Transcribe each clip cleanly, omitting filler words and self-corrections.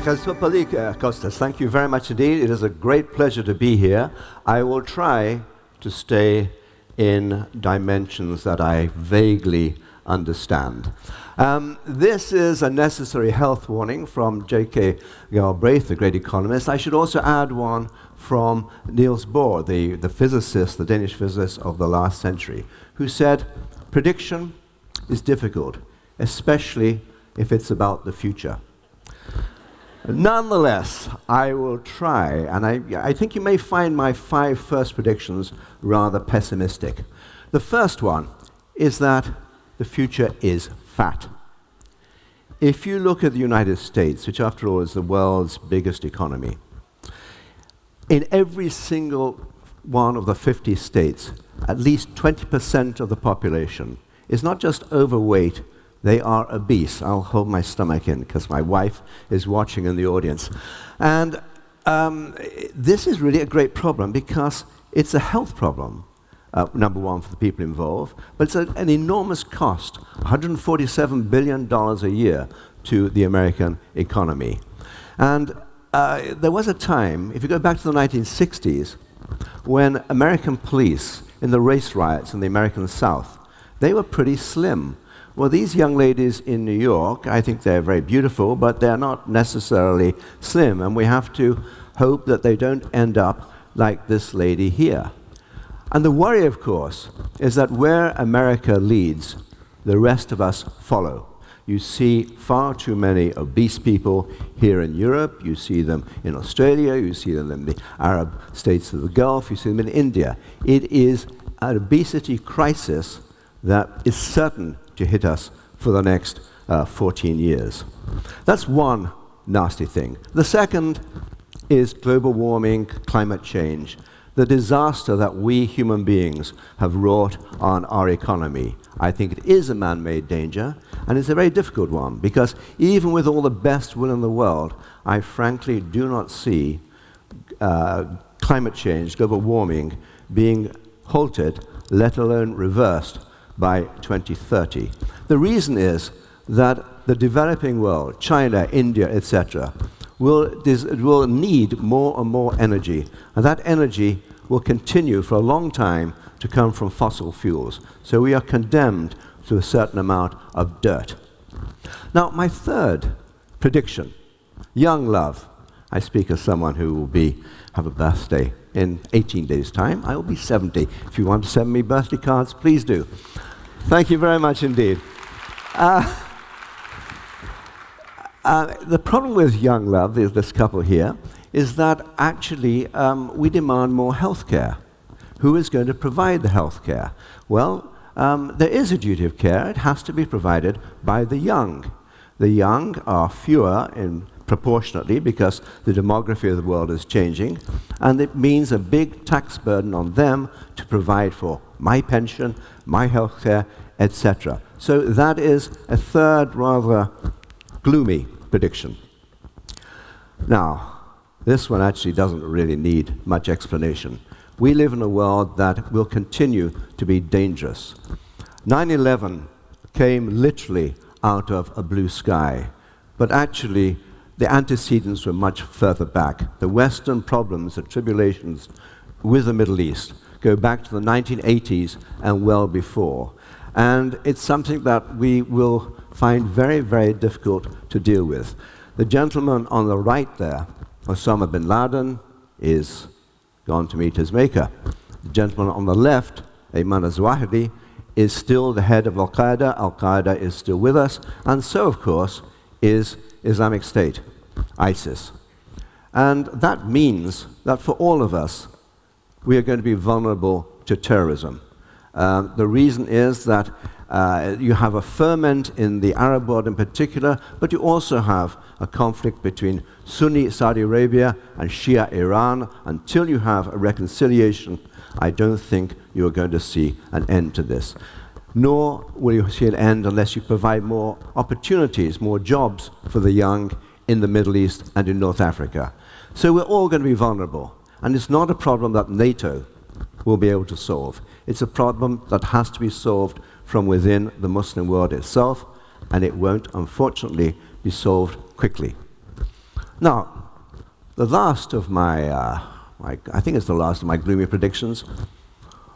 Costas, thank you very much indeed. It is a great pleasure to be here. I will try to stay in dimensions that I vaguely understand. This is a necessary health warning from J.K. Galbraith, the great economist. I should also add one from Niels Bohr, the physicist, the Danish physicist of the last century, who said, prediction is difficult, especially if it's about the future. Nonetheless, I will try, and I think you may find my 5 first predictions rather pessimistic. The first one is that the future is fat. If you look at the United States, which after all is the world's biggest economy, in every single one of the 50 states, at least 20% of the population is not just overweight, they are obese. I'll hold my stomach in because my wife is watching in the audience. And this is really a great problem because it's a health problem, number one, for the people involved, but it's an enormous cost, $147 billion a year to the American economy. And there was a time, if you go back to the 1960s, when American police in the race riots in the American South, they were pretty slim. Well, these young ladies in New York, I think they're very beautiful, but they're not necessarily slim, and we have to hope that they don't end up like this lady here. And the worry, of course, is that where America leads, the rest of us follow. You see far too many obese people here in Europe, you see them in Australia, you see them in the Arab states of the Gulf, you see them in India. It is an obesity crisis that is certain to hit us for the next 14 years. That's one nasty thing. The second is global warming, climate change, the disaster that we human beings have wrought on our economy. I think it is a man-made danger, and it's a very difficult one, because even with all the best will in the world, I frankly do not see climate change, global warming, being halted, let alone reversed, by 2030. The reason is that the developing world, China, India, etc., will need more and more energy, and that energy will continue for a long time to come from fossil fuels. So we are condemned to a certain amount of dirt. Now, my third prediction, young love. I speak as someone who will have a birthday in 18 days' time. I will be 70. If you want to send me birthday cards, please do. Thank you very much indeed. The problem with young love, is this couple here, is that actually we demand more health care. Who is going to provide the health care? Well, there is a duty of care. It has to be provided by the young. The young are fewer proportionately because the demography of the world is changing, and it means a big tax burden on them to provide for my pension, my health care, etc. So that is a third rather gloomy prediction. Now, this one actually doesn't really need much explanation. We live in a world that will continue to be dangerous. 9/11 came literally out of a blue sky, but actually the antecedents were much further back. The Western problems, the tribulations with the Middle East go back to the 1980s and well before. And it's something that we will find very, very difficult to deal with. The gentleman on the right there, Osama bin Laden, is gone to meet his maker. The gentleman on the left, Ayman al-Zawahiri, is still the head of Al-Qaeda. Al-Qaeda is still with us, and so, of course, is Islamic State, ISIS. And that means that for all of us, we are going to be vulnerable to terrorism. The reason is that you have a ferment in the Arab world in particular, but you also have a conflict between Sunni Saudi Arabia and Shia Iran. Until you have a reconciliation, I don't think you are going to see an end to this. Nor will you see an end unless you provide more opportunities, more jobs for the young in the Middle East and in North Africa. So we're all going to be vulnerable. And it's not a problem that NATO will be able to solve. It's a problem that has to be solved from within the Muslim world itself, and it won't, unfortunately, be solved quickly. Now, the last of I think it's the last of my gloomy predictions,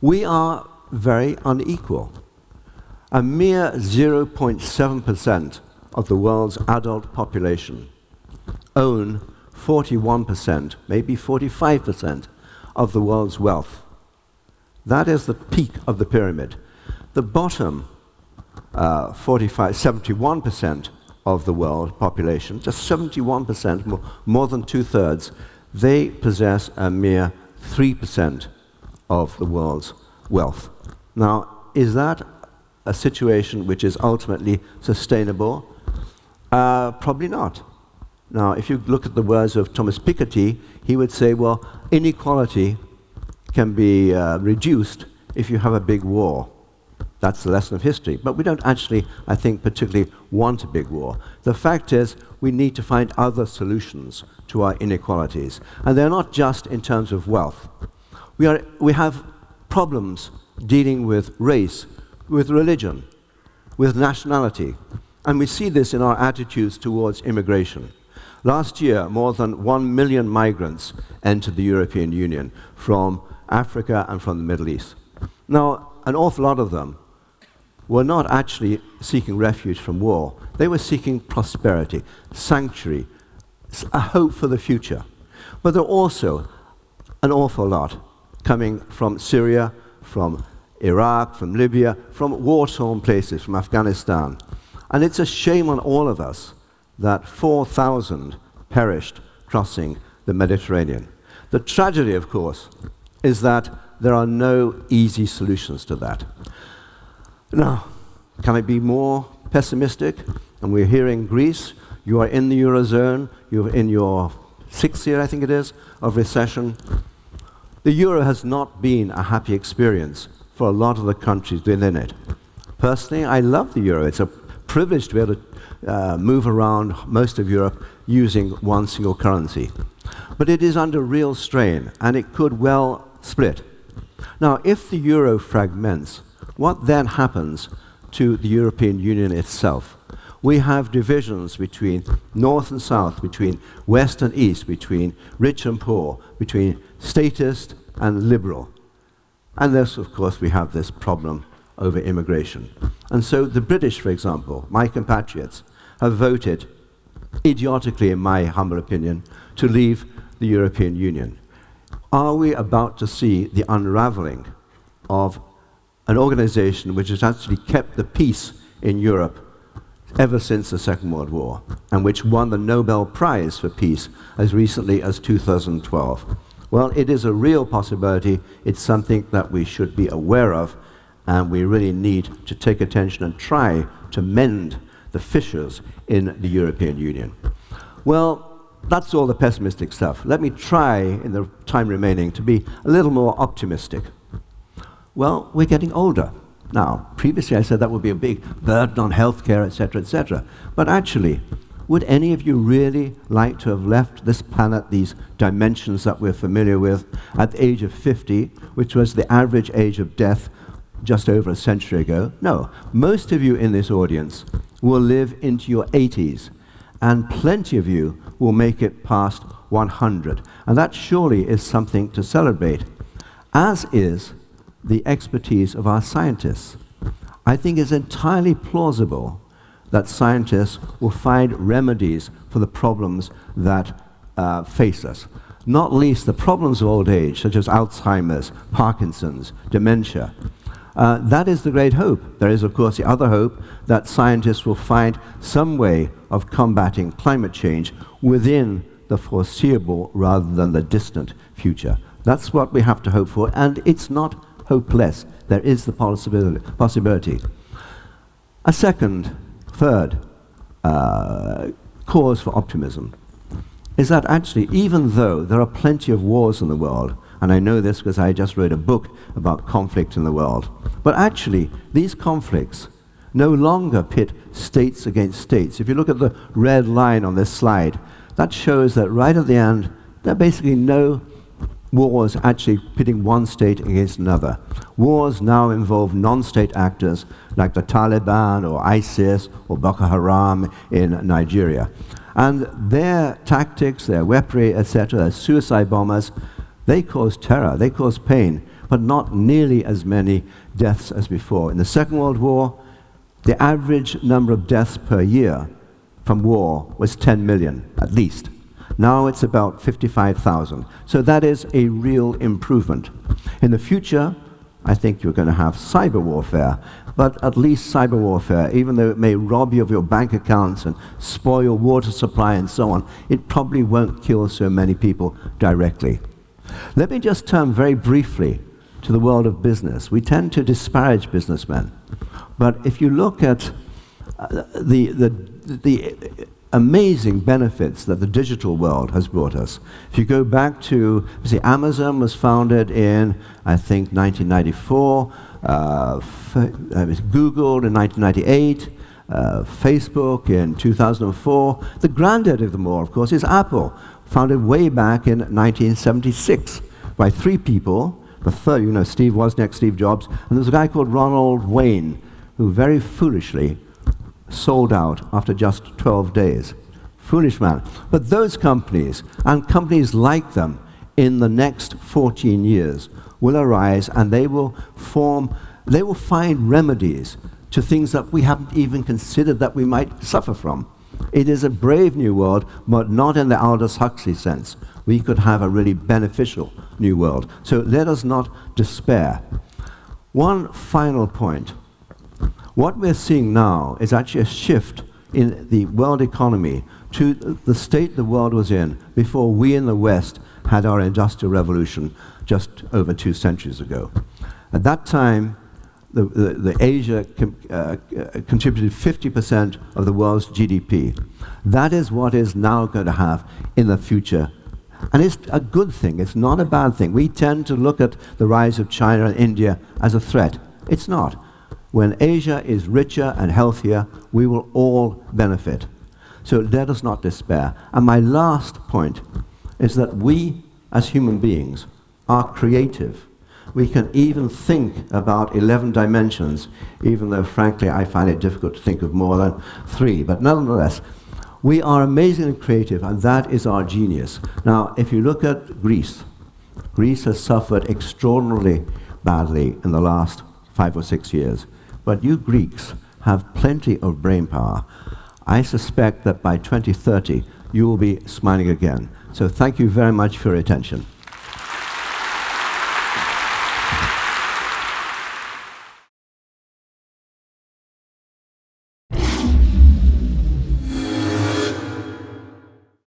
we are very unequal. A mere 0.7% of the world's adult population own 41%, maybe 45% of the world's wealth. That is the peak of the pyramid. The bottom 71% of the world population, just 71%, more than two-thirds, they possess a mere 3% of the world's wealth. Now, is that a situation which is ultimately sustainable? Probably not. Now, if you look at the words of Thomas Piketty, he would say, well, inequality can be reduced if you have a big war. That's the lesson of history. But we don't actually, I think, particularly want a big war. The fact is, we need to find other solutions to our inequalities. And they're not just in terms of wealth. We have problems dealing with race, with religion, with nationality. And we see this in our attitudes towards immigration. Last year, more than 1 million migrants entered the European Union from Africa and from the Middle East. Now, an awful lot of them were not actually seeking refuge from war. They were seeking prosperity, sanctuary, a hope for the future. But there are also an awful lot coming from Syria, from Iraq, from Libya, from war-torn places, from Afghanistan. And it's a shame on all of us that 4,000 perished crossing the Mediterranean. The tragedy, of course, is that there are no easy solutions to that. Now, can I be more pessimistic? And we're here in Greece. You are in the Eurozone. You're in your 6th year, I think it is, of recession. The Euro has not been a happy experience for a lot of the countries within it. Personally, I love the Euro. It's a privilege to be able to move around most of Europe using one single currency. But it is under real strain, and it could well split. Now, if the Euro fragments, what then happens to the European Union itself? We have divisions between North and South, between West and East, between rich and poor, between statist and liberal. And thus, of course, we have this problem over immigration. And so the British, for example, my compatriots, have voted, idiotically in my humble opinion, to leave the European Union. Are we about to see the unraveling of an organization which has actually kept the peace in Europe ever since the Second World War, and which won the Nobel Prize for Peace as recently as 2012? Well, it is a real possibility. It's something that we should be aware of, and we really need to take attention and try to mend the fissures in the European Union. Well, that's all the pessimistic stuff. Let me try, in the time remaining, to be a little more optimistic. Well, we're getting older. Now, previously I said that would be a big burden on healthcare, etc., etc. But actually, would any of you really like to have left this planet, these dimensions that we're familiar with, at the age of 50, which was the average age of death just over a century ago? No. Most of you in this audience will live into your 80s, and plenty of you will make it past 100. And that surely is something to celebrate, as is the expertise of our scientists. I think it's entirely plausible that scientists will find remedies for the problems that face us. Not least the problems of old age, such as Alzheimer's, Parkinson's, dementia. That is the great hope. There is, of course, the other hope that scientists will find some way of combating climate change within the foreseeable rather than the distant future. That's what we have to hope for, and it's not hopeless. There is the possibility. A third cause for optimism is that actually, even though there are plenty of wars in the world, and I know this because I just wrote a book about conflict in the world, but actually, these conflicts no longer pit states against states. If you look at the red line on this slide, that shows that right at the end, there are basically no wars actually pitting one state against another. Wars now involve non-state actors like the Taliban or ISIS or Boko Haram in Nigeria. And their tactics, their weaponry, etc., their suicide bombers, they cause terror, they cause pain, but not nearly as many deaths as before. In the Second World War, the average number of deaths per year from war was 10 million, at least. Now it's about 55,000. So that is a real improvement. In the future, I think you're going to have cyber warfare, but at least cyber warfare, even though it may rob you of your bank accounts and spoil your water supply and so on, it probably won't kill so many people directly. Let me just turn very briefly to the world of business. We tend to disparage businessmen, but if you look at the amazing benefits that the digital world has brought us. If you go back to, Amazon was founded in, I think, 1994, Google in 1998, Facebook in 2004. The granddad of them all, of course, is Apple, founded way back in 1976 by three people. The third, Steve Wozniak, Steve Jobs, and there's a guy called Ronald Wayne, who very foolishly sold out after just 12 days. Foolish man. But those companies, and companies like them, in the next 14 years, will arise and they will find remedies to things that we haven't even considered that we might suffer from. It is a brave new world, but not in the Aldous Huxley sense. We could have a really beneficial new world. So let us not despair. One final point. What we're seeing now is actually a shift in the world economy to the state the world was in before we in the West had our Industrial Revolution just over 2 centuries ago. At that time, the Asia contributed 50% of the world's GDP. That is what is now going to have in the future. And it's a good thing, it's not a bad thing. We tend to look at the rise of China and India as a threat. It's not. When Asia is richer and healthier, we will all benefit. So let us not despair. And my last point is that we, as human beings, are creative. We can even think about 11 dimensions, even though, frankly, I find it difficult to think of more than 3. But nonetheless, we are amazingly creative, and that is our genius. Now, if you look at Greece, Greece has suffered extraordinarily badly in the last 5 or 6 years. But you Greeks have plenty of brain power. I suspect that by 2030, you will be smiling again. So thank you very much for your attention.